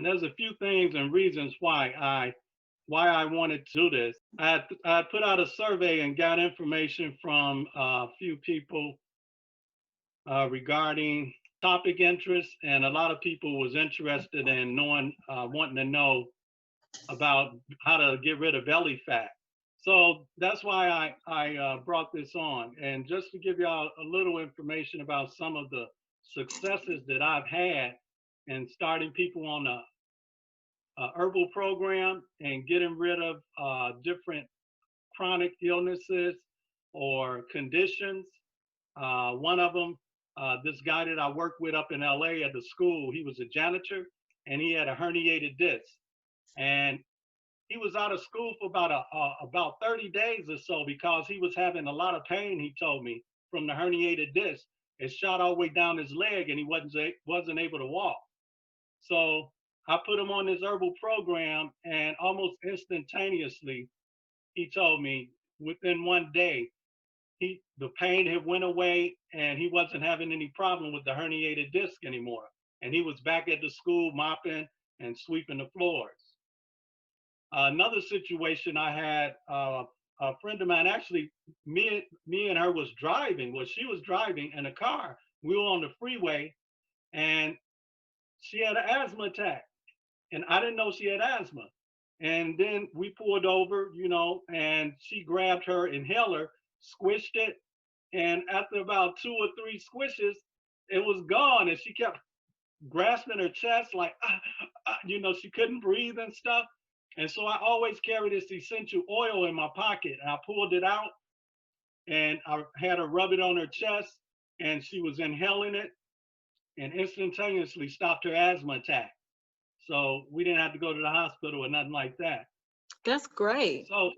there's a few things and reasons why I wanted to do this. I put out a survey and got information from a few people regarding topic interest, and a lot of people was interested in knowing, wanting to know about how to get rid of belly fat. So that's why I brought this on. And just to give y'all a little information about some of the successes that I've had in starting people on a herbal program and getting rid of different chronic illnesses or conditions. One of them, this guy that I worked with up in LA at the school, he was a janitor and he had a herniated disc. And he was out of school for about 30 days or so because he was having a lot of pain, he told me, from the herniated disc. It shot all the way down his leg and he wasn't able to walk. So I put him on this herbal program, and almost instantaneously, he told me within one day, the pain had went away and he wasn't having any problem with the herniated disc anymore. And he was back at the school mopping and sweeping the floors. Another situation I had, a friend of mine, actually, me and her was driving. Well, she was driving in a car. We were on the freeway and she had an asthma attack. And I didn't know she had asthma. And then we pulled over, you know, and she grabbed her inhaler, squished it. And after about 2 or 3 squishes, it was gone. And she kept grasping her chest like, you know, she couldn't breathe and stuff. And so I always carry this essential oil in my pocket. And I pulled it out and I had her rub it on her chest, and she was inhaling it and instantaneously stopped her asthma attack. So we didn't have to go to the hospital or nothing like that. That's great. So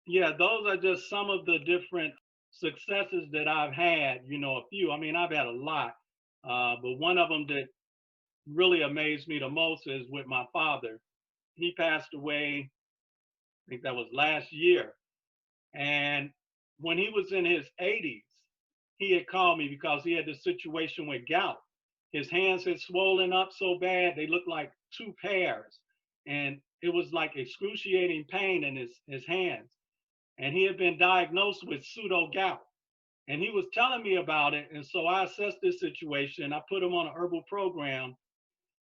yeah, those are just some of the different successes that I've had, you know, a few. I mean, I've had a lot, but one of them that really amazed me the most is with my father. He passed away, I think that was last year. And when he was in his 80s, he had called me because he had this situation with gout. His hands had swollen up so bad, they looked like 2 pairs. And it was like excruciating pain in his hands. And he had been diagnosed with pseudo gout. And he was telling me about it. And so I assessed this situation. I put him on an herbal program.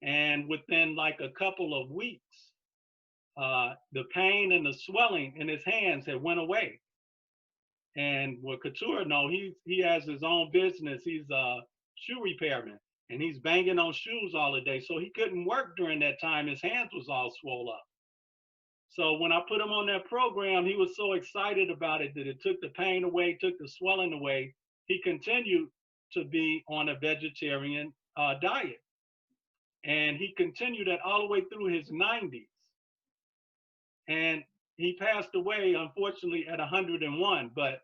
And within like a couple of weeks, the pain and the swelling in his hands had went away. And what Couture know, he has his own business. He's a shoe repairman, and he's banging on shoes all the day. So he couldn't work during that time. His hands was all swole up. So when I put him on that program, he was so excited about it that it took the pain away, took the swelling away. He continued to be on a vegetarian diet. And he continued that all the way through his 90s. And he passed away, unfortunately, at 101. But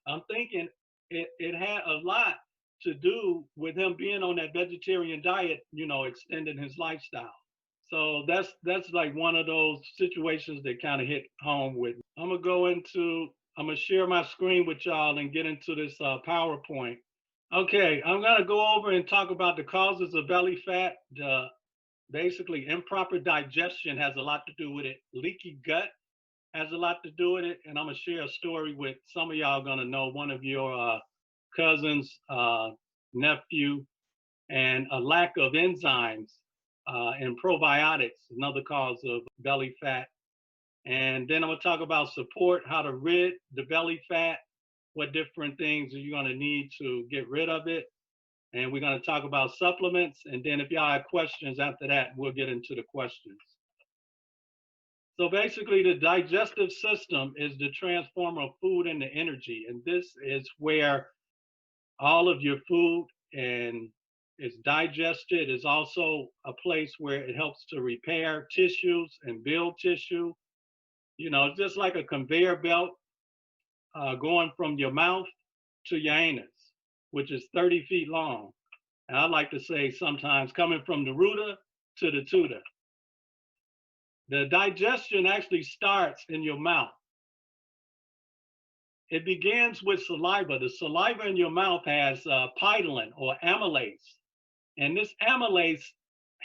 I'm thinking it had a lot to do with him being on that vegetarian diet, you know, extending his lifestyle. So that's like one of those situations that kind of hit home with me. I'm gonna share my screen with y'all and get into this PowerPoint. Okay, I'm gonna go over and talk about the causes of belly fat. Basically, improper digestion has a lot to do with it. Leaky gut has a lot to do with it. And I'm gonna share a story with some of y'all gonna know, one of your cousins, nephew, and a lack of enzymes and probiotics, another cause of belly fat. And then I'm gonna talk about support, how to rid the belly fat, what different things are you gonna need to get rid of it. And we're gonna talk about supplements. And then if y'all have questions after that, we'll get into the questions. So basically, the digestive system is the transformer of food into energy. And this is where all of your food and is digested. Is also a place where it helps to repair tissues and build tissue. You know, it's just like a conveyor belt going from your mouth to your anus, which is 30 feet long. And I like to say sometimes coming from the rooter to the tutor. The digestion actually starts in your mouth. It begins with saliva. The saliva in your mouth has ptyalin or amylase. And this amylase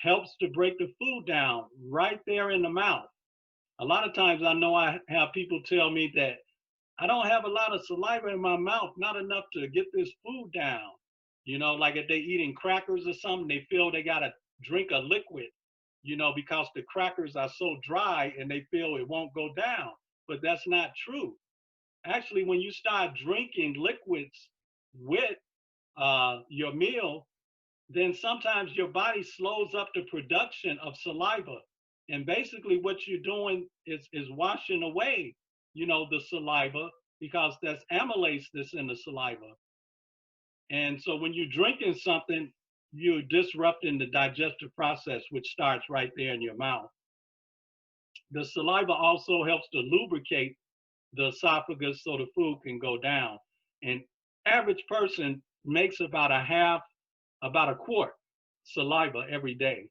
helps to break the food down right there in the mouth. A lot of times I know I have people tell me that I don't have a lot of saliva in my mouth, not enough to get this food down. You know, like if they eating crackers or something, they feel they gotta drink a liquid, you know, because the crackers are so dry and they feel it won't go down. But that's not true. Actually, when you start drinking liquids with your meal, then sometimes your body slows up the production of saliva. And basically what you're doing is washing away, you know, the saliva, because that's amylase that's in the saliva. And so when you're drinking something, you're disrupting the digestive process, which starts right there in your mouth. The saliva also helps to lubricate the esophagus so the food can go down. And average person makes about a quart saliva every day,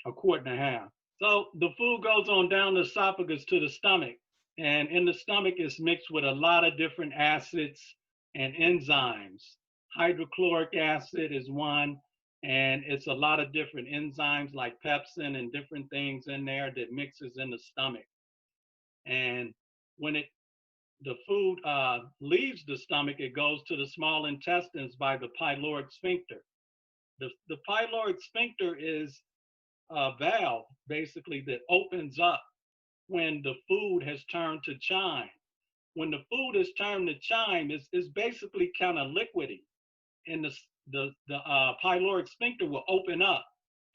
a quart and a half. So the food goes on down the esophagus to the stomach. And in the stomach, it's mixed with a lot of different acids and enzymes. Hydrochloric acid is one, and it's a lot of different enzymes like pepsin and different things in there that mixes in the stomach. And when the food leaves the stomach, it goes to the small intestines by the pyloric sphincter. The pyloric sphincter is a valve basically that opens up when the food has turned to chyme. When the food is turned to chyme, it's basically kind of liquidy, and the pyloric sphincter will open up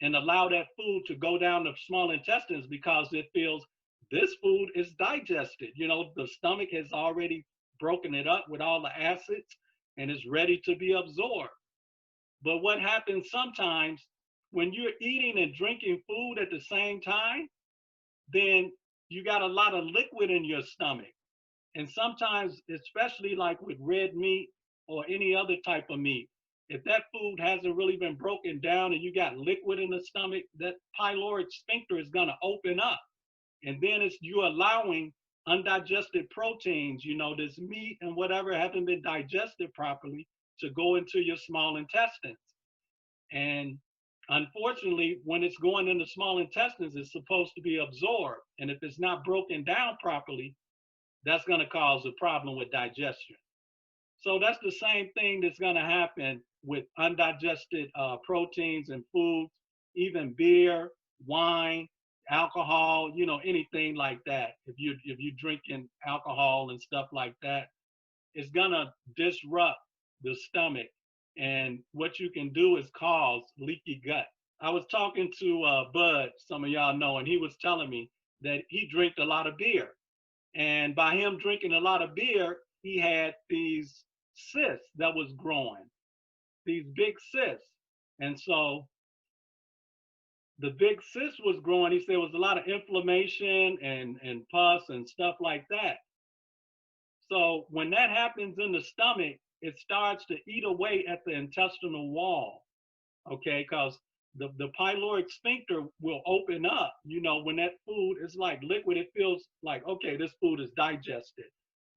and allow that food to go down the small intestines because it feels this food is digested. You know, the stomach has already broken it up with all the acids and is ready to be absorbed. But what happens sometimes when you're eating and drinking food at the same time, then you got a lot of liquid in your stomach. And sometimes, especially like with red meat or any other type of meat, if that food hasn't really been broken down and you got liquid in the stomach, that pyloric sphincter is going to open up. And then it's you allowing undigested proteins, you know, this meat and whatever haven't been digested properly to go into your small intestines. And unfortunately, when it's going in the small intestines, it's supposed to be absorbed. And if it's not broken down properly, that's going to cause a problem with digestion. So that's the same thing that's going to happen with undigested proteins and foods, even beer, wine, alcohol, you know, anything like that. If you're drinking alcohol and stuff like that, it's going to disrupt the stomach. And what you can do is cause leaky gut. I was talking to Bud, some of y'all know, and he was telling me that he drank a lot of beer. And by him drinking a lot of beer, he had these cysts that was growing, these big cysts. And so the big cyst was growing. He said it was a lot of inflammation and pus and stuff like that. So when that happens in the stomach, it starts to eat away at the intestinal wall, okay? Because the pyloric sphincter will open up, you know, when that food is like liquid, it feels like, okay, this food is digested.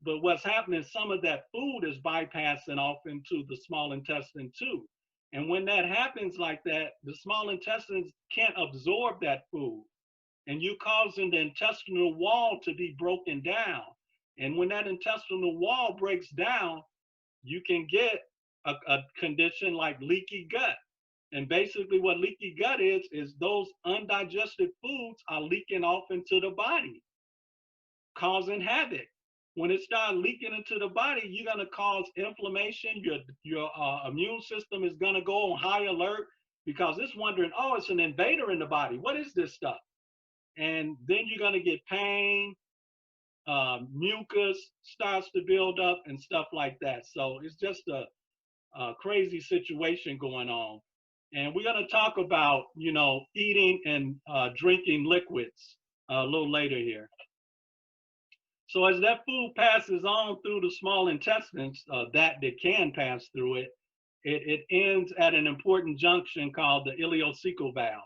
But what's happening, some of that food is bypassing off into the small intestine too. And when that happens like that, the small intestines can't absorb that food. And you're causing the intestinal wall to be broken down. And when that intestinal wall breaks down, you can get a condition like leaky gut. And basically what leaky gut is those undigested foods are leaking off into the body, causing havoc. When it starts leaking into the body, you're going to cause inflammation. Your immune system is going to go on high alert because it's wondering, oh, it's an invader in the body. What is this stuff? And then you're going to get pain, mucus starts to build up and stuff like that. So it's just a crazy situation going on. And we're going to talk about, you know, eating and drinking liquids a little later here. So as that food passes on through the small intestines, that can pass through it, it ends at an important junction called the ileocecal valve.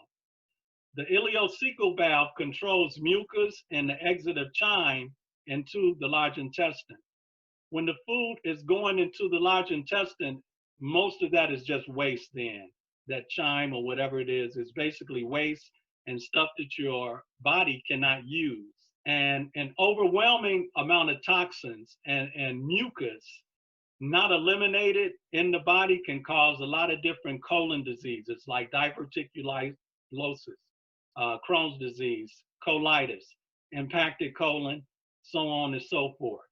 The ileocecal valve controls mucus and the exit of chyme into the large intestine. When the food is going into the large intestine, most of that is just waste then. that chime or whatever it is basically waste and stuff that your body cannot use. And an overwhelming amount of toxins and mucus not eliminated in the body can cause a lot of different colon diseases like diverticulosis, Crohn's disease, colitis, impacted colon, so on and so forth.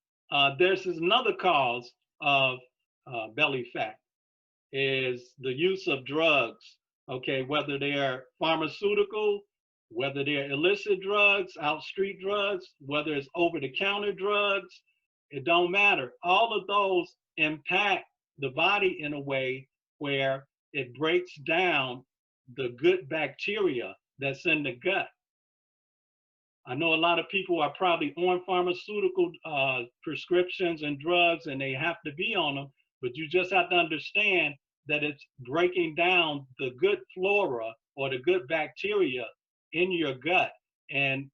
There's another cause of belly fat is the use of drugs, okay, whether they're pharmaceutical, whether they're illicit drugs, out street drugs, whether it's over-the-counter drugs, it don't matter. All of those impact the body in a way where it breaks down the good bacteria that's in the gut. I know a lot of people are probably on pharmaceutical prescriptions and drugs, and they have to be on them, but you just have to understand that it's breaking down the good flora or the good bacteria in your gut. And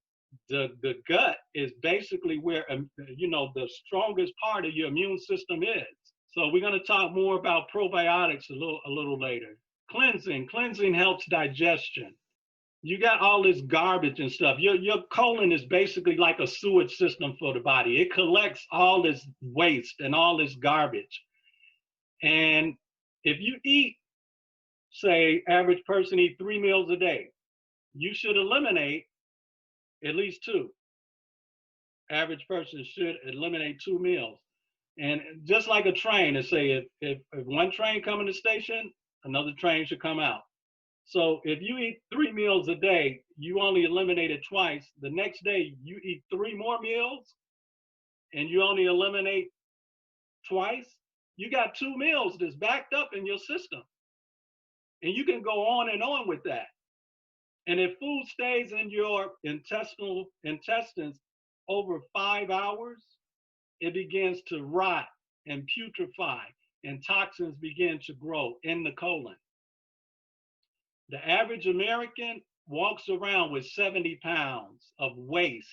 the gut is basically where, the strongest part of your immune system is. So we're going to talk more about probiotics a little later. Cleansing helps digestion. You got all this garbage and stuff. Your colon is basically like a sewage system for the body. It collects all this waste and all this garbage. And if you eat, say, average person eat 3 meals a day, you should eliminate at least 2. Average person should eliminate 2 meals. And just like a train, to say if one train come in the station, another train should come out. So if you eat 3 meals a day, you only eliminate it twice. The next day you eat 3 more meals and you only eliminate twice. You got 2 meals that's backed up in your system. And you can go on and on with that. And if food stays in your intestines over 5 hours, it begins to rot and putrefy, and toxins begin to grow in the colon. The average American walks around with 70 pounds of waste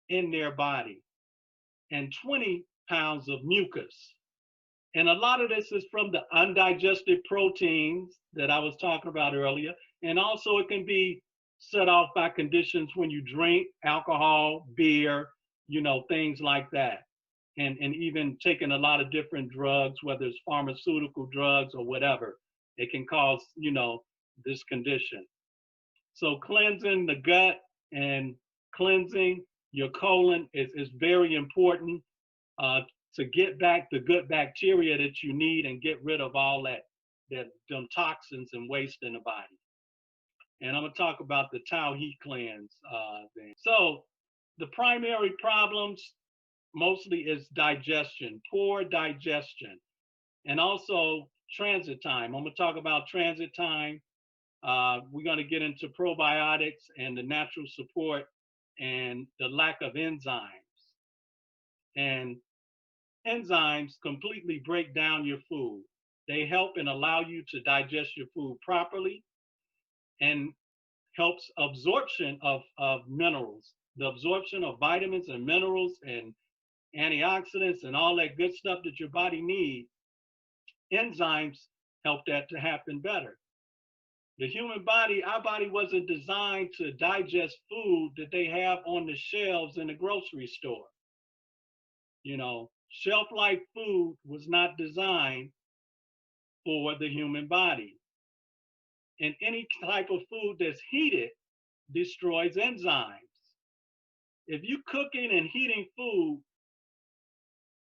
in their body and 20 pounds of mucus. And a lot of this is from the undigested proteins that I was talking about earlier. And also it can be set off by conditions when you drink alcohol, beer, things like that. And even taking a lot of different drugs, whether it's pharmaceutical drugs or whatever, it can cause, this condition. So cleansing the gut and cleansing your colon is very important to get back the good bacteria that you need and get rid of all them toxins and waste in the body. And I'm gonna talk about the Taio heat cleanse thing. So the primary problems mostly is digestion, poor digestion, and also transit time. I'm gonna talk about transit time. We're gonna get into probiotics and the natural support and the lack of enzymes. And enzymes completely break down your food. They help and allow you to digest your food properly and helps absorption of minerals, the absorption of vitamins and minerals and antioxidants and all that good stuff that your body needs. Enzymes help that to happen better. The human body, our body wasn't designed to digest food that they have on the shelves in the grocery store. Shelf life food was not designed for the human body. And any type of food that's heated destroys enzymes. If you're cooking and heating food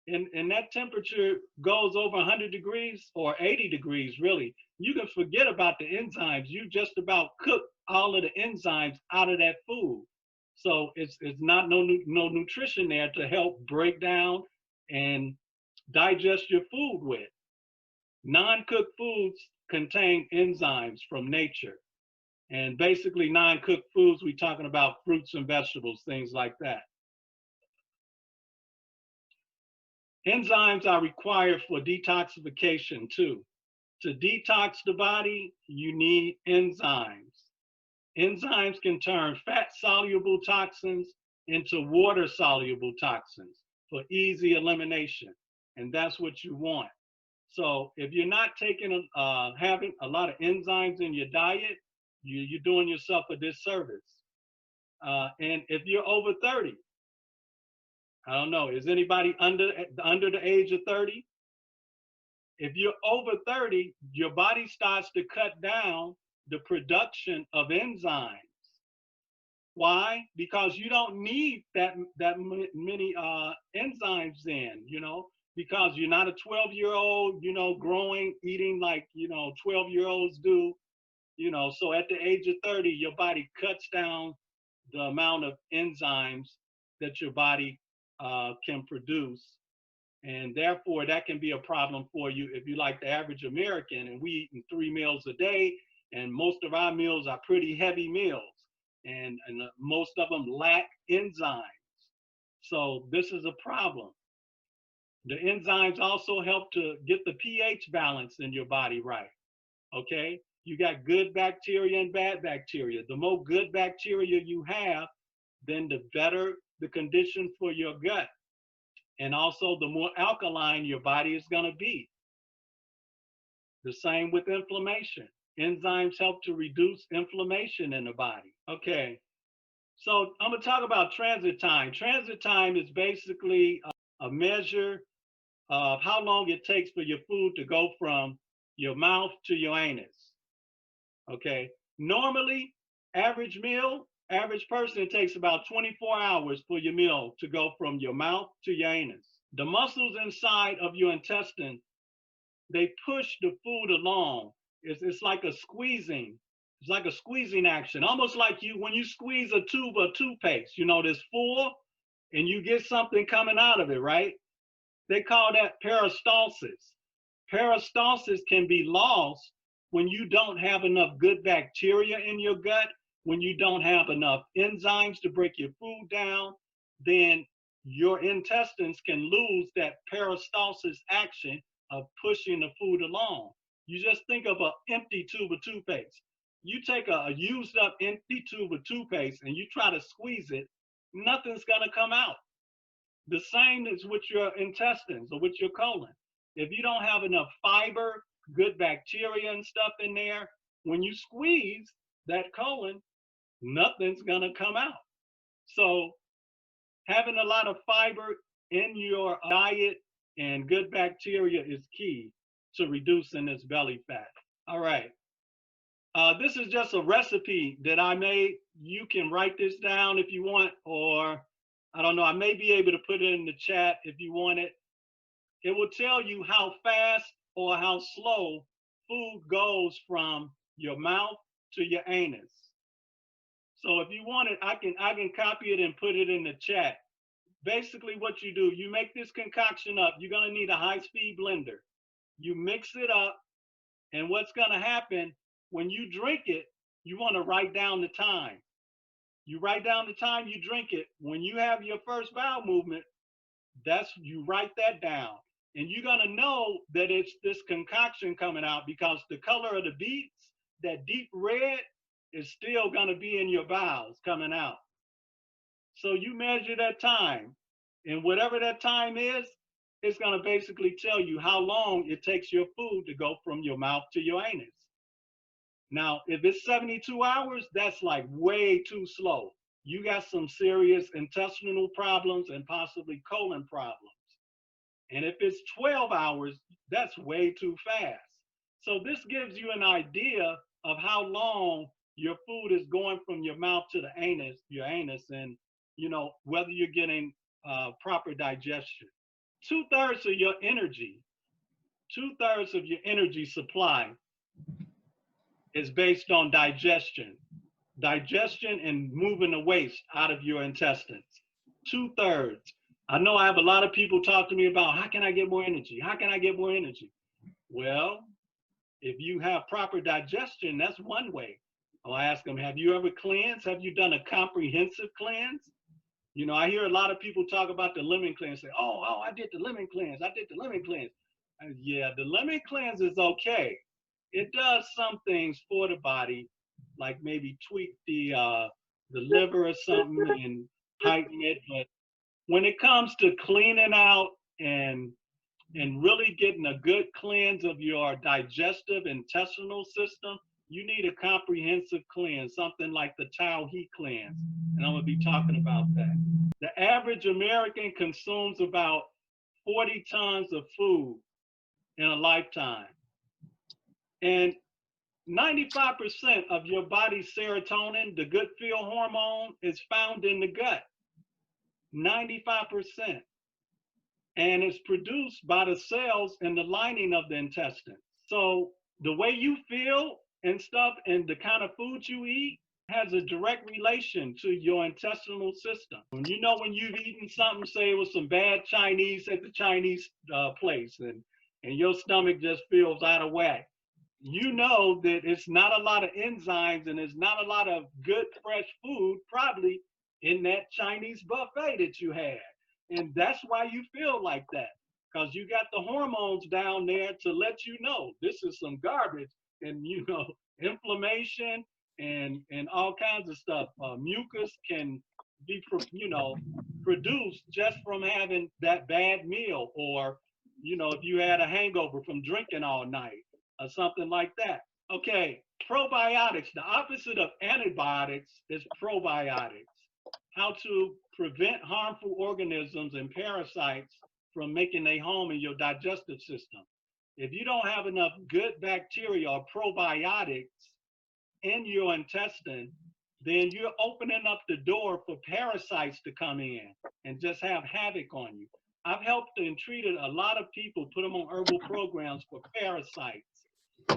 and that temperature goes over 100 degrees or 80 degrees, really, you can forget about the enzymes. You just about cook all of the enzymes out of that food. So it's not no nutrition there to help break down and digest your food with. Non-cooked foods contain enzymes from nature. And basically non-cooked foods, we're talking about fruits and vegetables, things like that. Enzymes are required for detoxification too. To detox the body, you need enzymes. Enzymes can turn fat-soluble toxins into water-soluble toxins for easy elimination. And that's what you want. So if you're not taking, having a lot of enzymes in your diet, you're doing yourself a disservice. And if you're over 30, I don't know, is anybody under the age of 30? If you're over 30, your body starts to cut down the production of enzymes. Why? Because you don't need that many enzymes in, because you're not a 12-year-old, growing, eating like, 12-year-olds do, so at the age of 30, your body cuts down the amount of enzymes that your body can produce. And therefore, that can be a problem for you if you're like the average American and we eating 3 meals a day, and most of our meals are pretty heavy meals, and most of them lack enzymes. So this is a problem. The enzymes also help to get the pH balance in your body right, okay? You got good bacteria and bad bacteria. The more good bacteria you have, then the better the condition for your gut. And also the more alkaline your body is going to be. The same with inflammation. Enzymes help to reduce inflammation in the body. Okay, so I'm going to talk about transit time. Transit time is basically a measure of how long it takes for your food to go from your mouth to your anus. Okay, normally, average person, it takes about 24 hours for your meal to go from your mouth to your anus. The muscles inside of your intestine, they push the food along. It's like a squeezing. It's like a squeezing action, almost like when you squeeze a tube of toothpaste, there's full and you get something coming out of it, right? They call that peristalsis. Peristalsis can be lost when you don't have enough good bacteria in your gut, when you don't have enough enzymes to break your food down, then your intestines can lose that peristalsis action of pushing the food along. You just think of an empty tube of toothpaste. You take a used up empty tube of toothpaste and you try to squeeze it, nothing's gonna come out. The same is with your intestines or with your colon. If you don't have enough fiber, good bacteria and stuff in there, when you squeeze that colon, nothing's gonna come out. So having a lot of fiber in your diet and good bacteria is key to reducing this belly fat. All right. This is just a recipe that I made. You can write this down if you want, or I don't know, I may be able to put it in the chat if you want it. It will tell you how fast or how slow food goes from your mouth to your anus. So if you want it, I can copy it and put it in the chat. Basically what you do, you make this concoction up. You're gonna need a high-speed blender. You mix it up, and what's gonna happen, when you drink it, you wanna write down the time. You write down the time you drink it. When you have your first bowel movement, you write that down. And you're gonna know that it's this concoction coming out because the color of the beets, that deep red, is still gonna be in your bowels coming out. So you measure that time, and whatever that time is, it's gonna basically tell you how long it takes your food to go from your mouth to your anus. Now, if it's 72 hours, that's like way too slow. You got some serious intestinal problems and possibly colon problems. And if it's 12 hours, that's way too fast. So this gives you an idea of how long your food is going from your mouth to the anus, your anus, and whether you're getting proper digestion. 2/3 of your energy, 2/3 of your energy supply is based on digestion. Digestion and moving the waste out of your intestines. 2/3. I know I have a lot of people talk to me about, how can I get more energy? How can I get more energy? Well, if you have proper digestion, that's one way. I'll ask them, have you ever cleansed? Have you done a comprehensive cleanse? I hear a lot of people talk about the lemon cleanse, say, oh, I did the lemon cleanse. I did the lemon cleanse. Yeah, the lemon cleanse is okay. It does some things for the body, like maybe tweak the liver or something and tighten it. But when it comes to cleaning out and and really getting a good cleanse of your digestive intestinal system, you need a comprehensive cleanse, something like the Taio heat cleanse. And I'm gonna be talking about that. The average American consumes about 40 tons of food in a lifetime. And 95% of your body's serotonin, the good feel hormone, is found in the gut. 95%. And it's produced by the cells in the lining of the intestine. So the way you feel and stuff and the kind of food you eat has a direct relation to your intestinal system. When you know when you've eaten something, say it was some bad Chinese at the Chinese place, and your stomach just feels out of whack, you know that it's not a lot of enzymes and there's not a lot of good fresh food probably in that Chinese buffet that you had. And that's why you feel like that, because you got the hormones down there to let you know this is some garbage. And you know, inflammation and all kinds of stuff. Mucus can be produced just from having that bad meal, or if you had a hangover from drinking all night or something like that. Okay, probiotics. The opposite of antibiotics is probiotics. How to prevent harmful organisms and parasites from making a home in your digestive system. If you don't have enough good bacteria or probiotics in your intestine, then you're opening up the door for parasites to come in and just have havoc on you. I've helped and treated a lot of people, put them on herbal programs for parasites.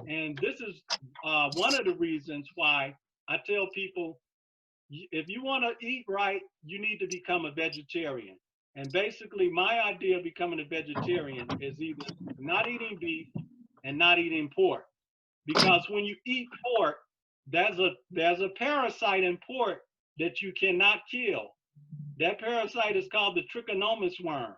And this is one of the reasons why I tell people, if you want to eat right, you need to become a vegetarian. And basically, my idea of becoming a vegetarian is either not eating beef and not eating pork. Because when you eat pork, there's a parasite in pork that you cannot kill. That parasite is called the trichomonas worm.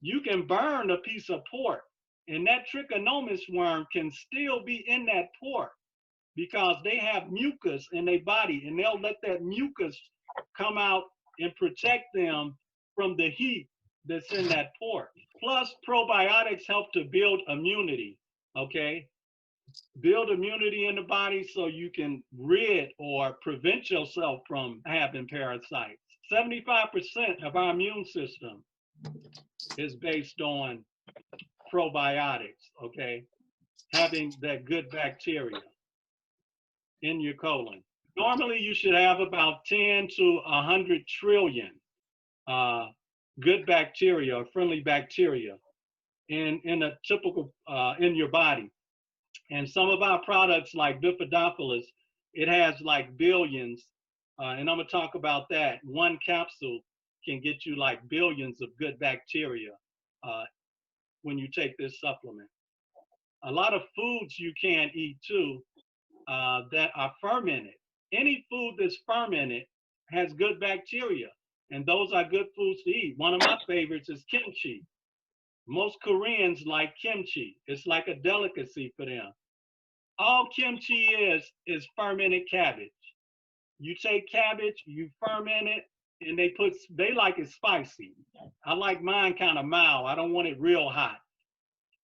You can burn a piece of pork, and that trichomonas worm can still be in that pork, because they have mucus in their body, and they'll let that mucus come out and protect them from the heat that's in that pork. Plus, probiotics help to build immunity, okay? Build immunity in the body so you can rid or prevent yourself from having parasites. 75% of our immune system is based on probiotics, okay? Having that good bacteria in your colon. Normally, you should have about 10 to 100 trillion good bacteria or friendly bacteria in a typical in your body. And some of our products like Bifodofilus, it has like billions, and I'm gonna talk about that. One capsule can get you like billions of good bacteria when you take this supplement. A lot of foods you can't eat too that are fermented. Any food that's fermented has good bacteria, and those are good foods to eat. One of my favorites is kimchi. Most Koreans like kimchi. It's like a delicacy for them. All kimchi is fermented cabbage. You take cabbage, you ferment it, and they like it spicy. I like mine kind of mild. I don't want it real hot.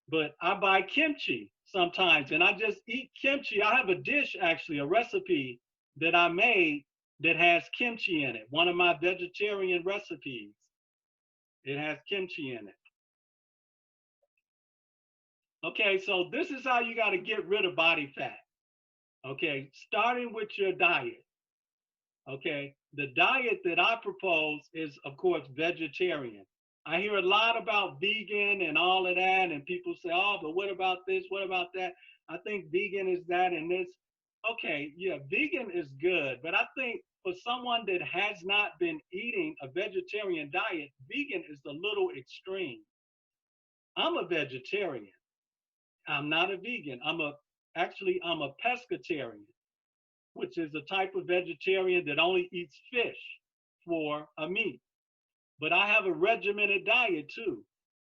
But I buy kimchi sometimes, and I just eat kimchi. I have a dish, actually, a recipe that I made that has kimchi in it. One of my vegetarian recipes. It has kimchi in it. Okay, so this is how you got to get rid of body fat. Okay, starting with your diet. Okay, the diet that I propose is, of course, vegetarian. I hear a lot about vegan and all of that, and people say, oh, but what about this? What about that? I think vegan is that and this. Okay, yeah, vegan is good, but I think for someone that has not been eating a vegetarian diet, vegan is a little extreme. I'm a vegetarian. I'm not a vegan. I'm a pescatarian, which is a type of vegetarian that only eats fish for a meat. But I have a regimented diet too.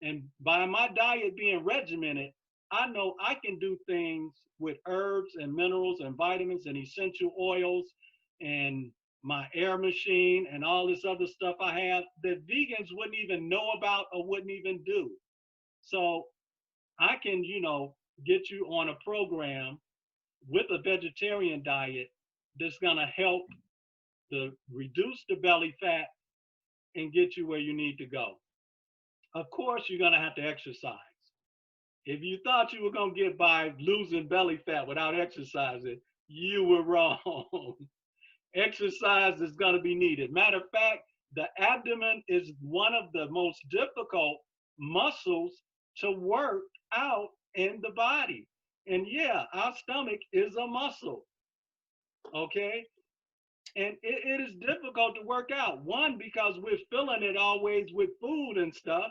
And by my diet being regimented, I know I can do things with herbs and minerals and vitamins and essential oils and my air machine and all this other stuff I have that vegans wouldn't even know about or wouldn't even do. So I can, get you on a program with a vegetarian diet that's going to help reduce the belly fat and get you where you need to go. Of course, you're going to have to exercise. If you thought you were going to get by losing belly fat without exercising, you were wrong. Exercise is going to be needed. Matter of fact, the abdomen is one of the most difficult muscles to work out in the body. And yeah, our stomach is a muscle, okay? And it is difficult to work out. One, because we're filling it always with food and stuff.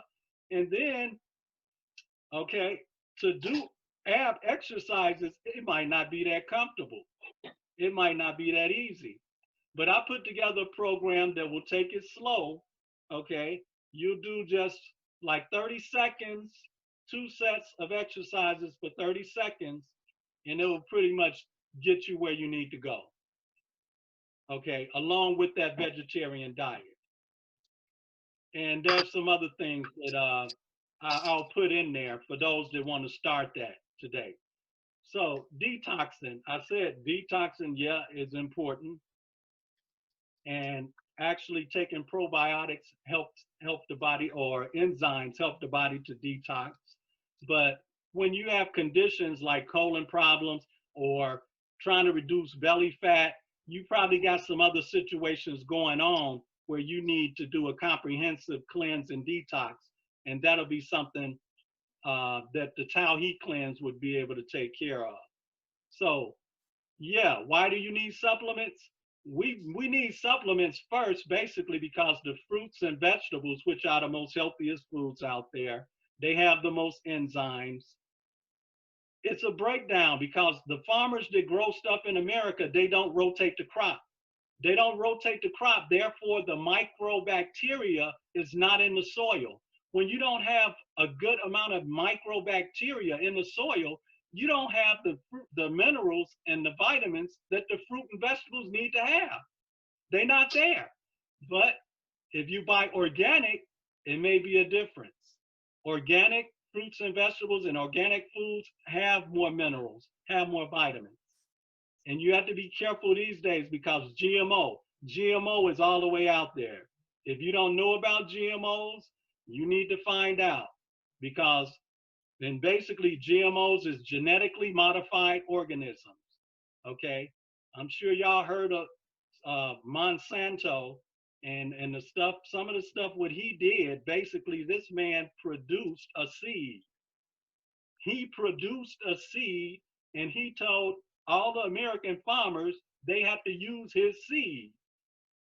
And then, okay, to do ab exercises, it might not be that comfortable. It might not be that easy. But I put together a program that will take it slow, okay? You do just like 30 seconds, 2 sets of exercises for 30 seconds, and it will pretty much get you where you need to go, okay? Along with that vegetarian diet. And there's some other things that I'll put in there for those that want to start that today. So detoxing, I said detoxing, yeah, is important. And actually taking probiotics help the body, or enzymes help the body to detox. But when you have conditions like colon problems or trying to reduce belly fat, you probably got some other situations going on where you need to do a comprehensive cleanse and detox. And that'll be something that the Taio heat cleanse would be able to take care of. So yeah, why do you need supplements? We need supplements first, basically because the fruits and vegetables, which are the most healthiest foods out there, they have the most enzymes. It's a breakdown because the farmers that grow stuff in America, they don't rotate the crop. They don't rotate the crop. Therefore, the microbacteria is not in the soil. When you don't have a good amount of microbacteria in the soil, you don't have the minerals and the vitamins that the fruit and vegetables need to have. They're not there. But if you buy organic, it may be a difference. Organic fruits and vegetables and organic foods have more minerals, have more vitamins. And you have to be careful these days because GMO is all the way out there. If you don't know about GMOs, you need to find out, because then basically GMOs is genetically modified organisms, okay? I'm sure y'all heard of Monsanto and the stuff, some of the stuff what he did, basically this man produced a seed. He produced a seed and he told all the American farmers they have to use his seed.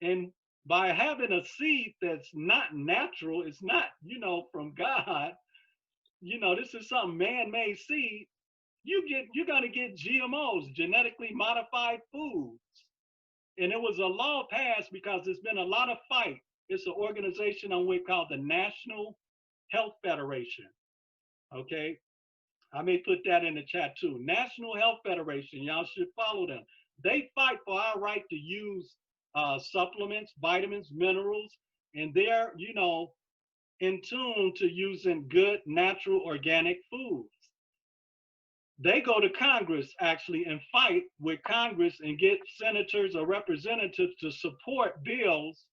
And by having a seed that's not natural, it's not, from God, this is some man-made seed, you're gonna get GMOs, genetically modified foods. And it was a law passed because there's been a lot of fight. It's an organization on we call the National Health Federation, okay? I may put that in the chat too. National Health Federation, y'all should follow them. They fight for our right to use supplements, vitamins, minerals, and they're, in tune to using good, natural, organic foods. They go to Congress actually and fight with Congress and get senators or representatives to support bills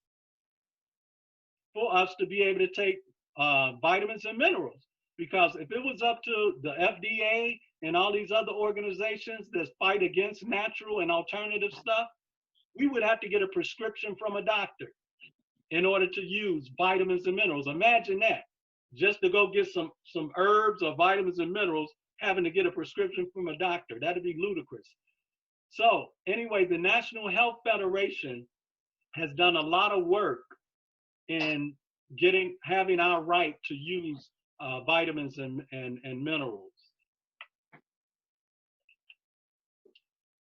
for us to be able to take vitamins and minerals. Because if it was up to the FDA and all these other organizations that fight against natural and alternative stuff, we would have to get a prescription from a doctor in order to use vitamins and minerals. Imagine that, just to go get some herbs or vitamins and minerals, having to get a prescription from a doctor. That'd be ludicrous. So anyway, the National Health Federation has done a lot of work in having our right to use vitamins and minerals.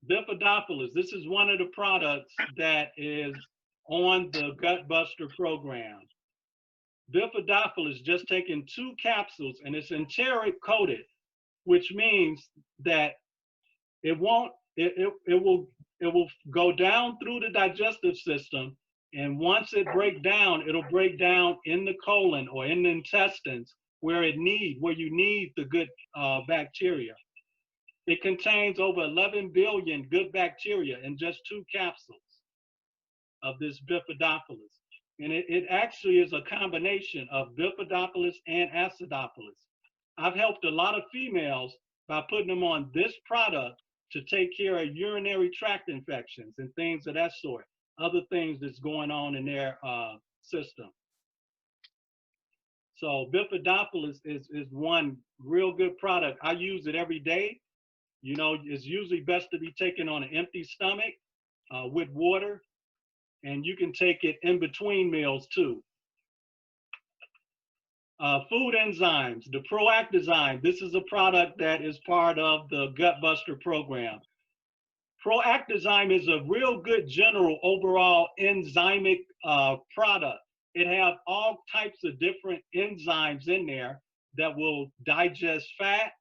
Bifodofilus, this is one of the products that is on the Gut Buster program. Bifodofilus, just taking 2 capsules, and it's enteric coated, which means that it will go down through the digestive system, and once it breaks down, it'll break down in the colon or in the intestines, where you need the good bacteria. It contains over 11 billion good bacteria in just 2 capsules of this Bifodofilus. And it actually is a combination of Bifodofilus and Acidophilus. I've helped a lot of females by putting them on this product to take care of urinary tract infections and things of that sort, other things that's going on in their system. So Bifodofilus is one real good product. I use it every day. You know, it's usually best to be taken on an empty stomach with water, and you can take it in between meals too. Food enzymes, the Proactazyme. This is a product that is part of the Gut Buster program. Proactazyme is a real good general overall enzymic product. It has all types of different enzymes in there that will digest fat,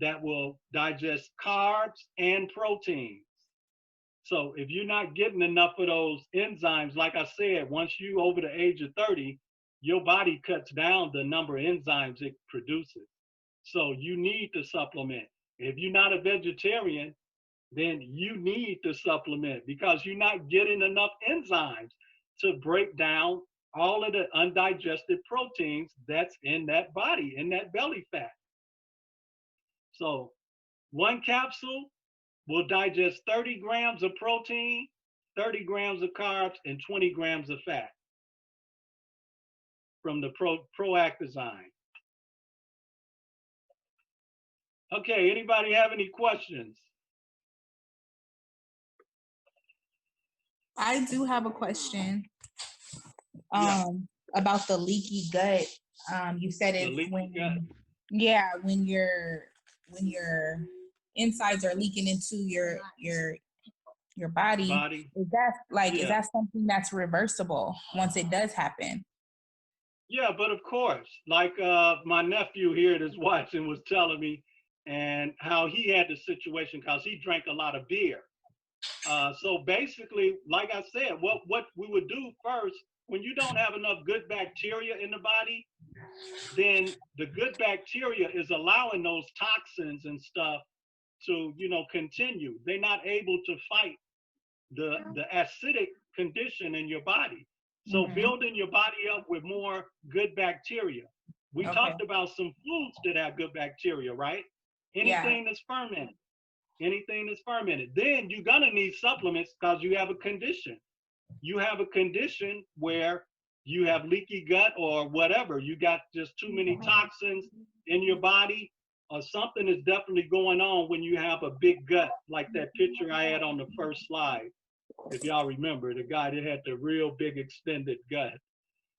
that will digest carbs and proteins. So if you're not getting enough of those enzymes, like I said, once you over the age of 30, your body cuts down the number of enzymes it produces. So you need to supplement. If you're not a vegetarian, then you need to supplement because you're not getting enough enzymes to break down all of the undigested proteins that's in that body, in that belly fat. So 1 capsule will digest 30 grams of protein, 30 grams of carbs, and 20 grams of fat from the Proactazyme. Okay, anybody have any questions? I do have a question about the leaky gut. You said it's when your insides are leaking into your body. Is that is that something that's reversible once it does happen? Yeah, but of course, like my nephew here that's watching was telling me, and how he had the situation because he drank a lot of beer. So basically, like I said, what we would do first, when you don't have enough good bacteria in the body, then the good bacteria is allowing those toxins and stuff to, you know, continue. They're not able to fight the acidic condition in your body. So building your body up with more good bacteria. We talked about some foods that have good bacteria, right? Anything that's fermented. Anything that's fermented. Then you're gonna need supplements because you have a condition. You have a condition where you have leaky gut or whatever. You got just too many toxins in your body, or something is definitely going on when you have a big gut, like that picture I had on the first slide. If y'all remember, the guy that had the real big extended gut.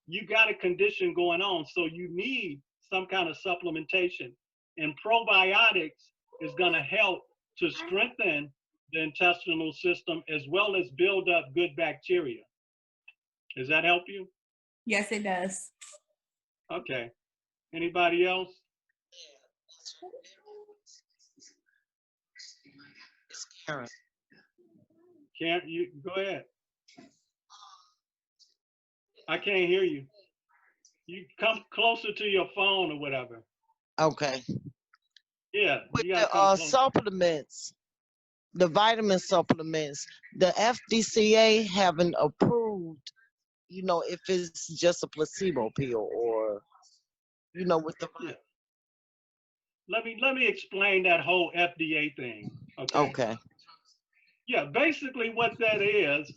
You got a condition going on, so you need some kind of supplementation. And probiotics is gonna help to strengthen the intestinal system as well as build up good bacteria. Does that help you? Yes, it does. Okay. Anybody else? Karen. Can't you go ahead? I can't hear you. You come closer to your phone or whatever. Okay. Yeah. With the supplements, the vitamin supplements, the FDCA haven't approved, you know, if it's just a placebo pill or, you know, with the Let me explain that whole FDA thing. Okay. Yeah, basically what that is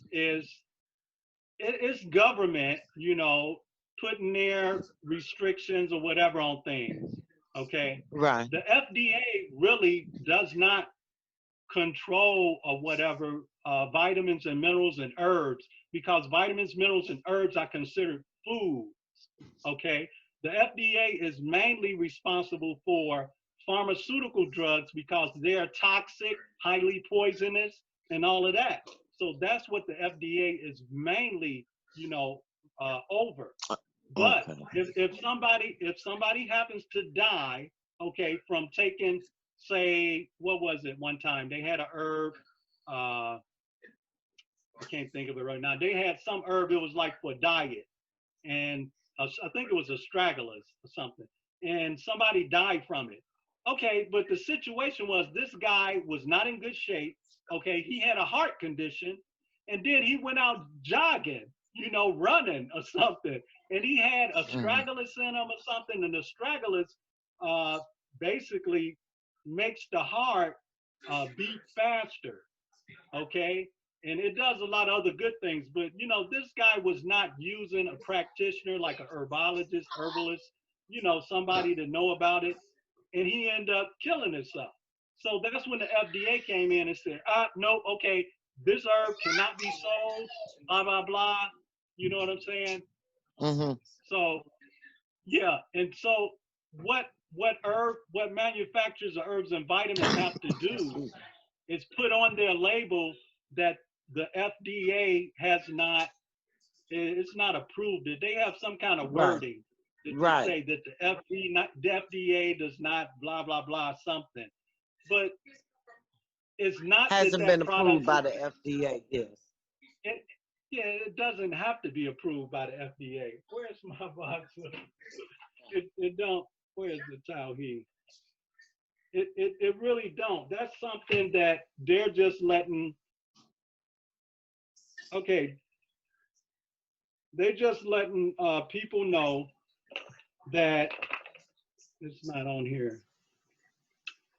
it's government, you know, putting their restrictions or whatever on things. Okay. Right. The FDA really does not control or whatever vitamins and minerals and herbs, because vitamins, minerals, and herbs are considered foods. Okay. The FDA is mainly responsible for pharmaceutical drugs because they're toxic, highly poisonous, and all of that. So that's what the FDA is mainly, you know, over. But if somebody happens to die, okay, from taking, say, what was it one time? They had a herb, I can't think of it right now. They had some herb, it was like for diet. And I think it was astragalus or something. and somebody died from it. Okay, but the situation was this guy was not in good shape. Okay, he had a heart condition, and then he went out jogging, running or something, and he had astragalus in him or something, and the astragalus basically makes the heart beat faster. Okay, and it does a lot of other good things, but this guy was not using a practitioner like a herbalist, somebody to know about it, and he ended up killing himself. So that's when the FDA came in and said, no, okay, this herb cannot be sold, blah, blah, blah. You know what I'm saying? So, yeah. And so what manufacturers of herbs and vitamins have to do is put on their label that the FDA it's not approved. They have some kind of wording that say that the FDA does not blah, blah, blah, something. But it's not hasn't been approved by the FDA. Yes. It doesn't have to be approved by the FDA. Where's my box? It don't. Where's the Taio? It really don't. That's something that they're just letting. Okay. They're just letting people know that it's not on here.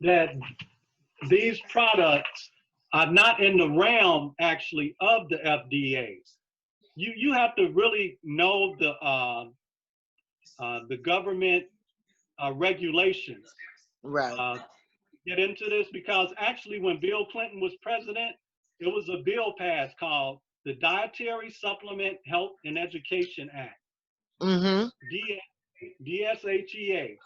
That these products are not in the realm actually of the FDA. You have to really know the government regulations. Right. Get into this because actually when Bill Clinton was president, it was a bill passed called the Dietary Supplement Health and Education Act. DSHEA.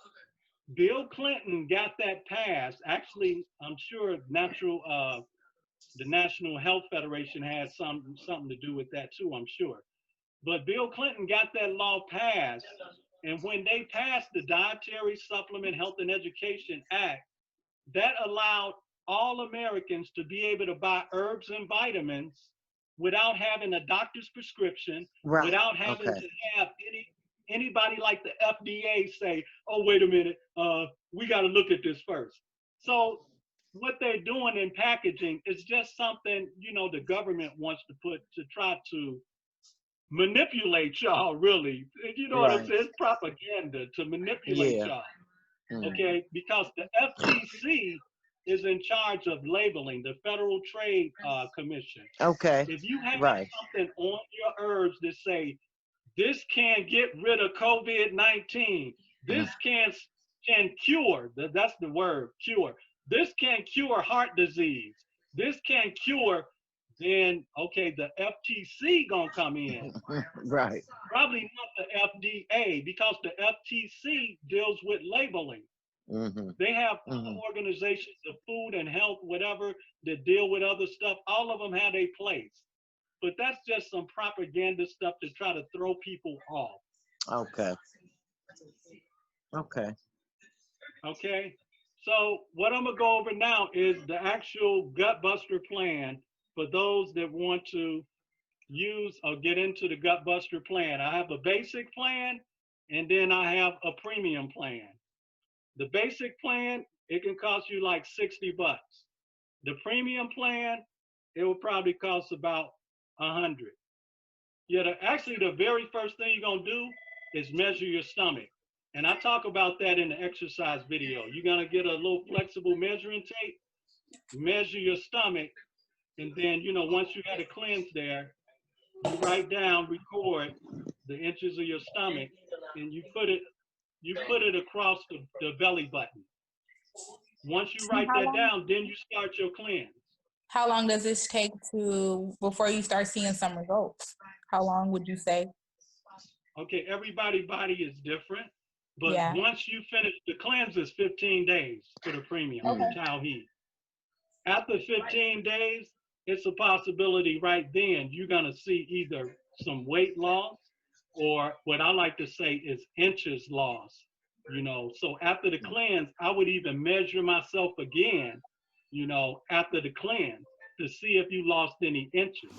Bill Clinton got that passed. Actually, I'm sure the National Health Federation had something to do with that too, I'm sure. But Bill Clinton got that law passed, and when they passed the Dietary Supplement Health and Education Act, that allowed all Americans to be able to buy herbs and vitamins without having a doctor's prescription, without having to have anybody like the FDA say, oh, wait a minute, we got to look at this first. So what they're doing in packaging is just something, the government wants to put to try to manipulate y'all, really. You know what I'm saying? It's propaganda to manipulate y'all. Okay, because the FTC is in charge of labeling, the Federal Trade Commission. Okay. If you have something on your herbs that say, this can get rid of COVID-19, this can cure, that's the word, cure. This can cure heart disease, this can cure, then, okay, the FTC gonna come in. Right. Probably not the FDA, because the FTC deals with labeling. They have organizations of food and health, whatever, that deal with other stuff. All of them have a place. But that's just some propaganda stuff to try to throw people off. Okay. Okay. Okay. So what I'm going to go over now is the actual Gut Buster plan for those that want to use or get into the Gut Buster plan. I have a basic plan, and then I have a premium plan. The basic plan, it can cost you like $60. The premium plan, it will probably cost about $100. Yeah, actually the very first thing you're gonna do is measure your stomach. And I talk about that in the exercise video. You're gonna get a little flexible measuring tape, measure your stomach, and then, once you had a cleanse there, you write down, record the inches of your stomach, and you put it across the belly button. Once you write that down, then you start your cleanse. How long does this take before you start seeing some results? How long would you say? Okay, everybody's body is different, but once you finish the cleanse, is 15 days for the premium, the Taio. After 15 days, it's a possibility right then you're gonna see either some weight loss, or what I like to say is inches loss. So after the cleanse, I would even measure myself again, after the cleanse, to see if you lost any inches.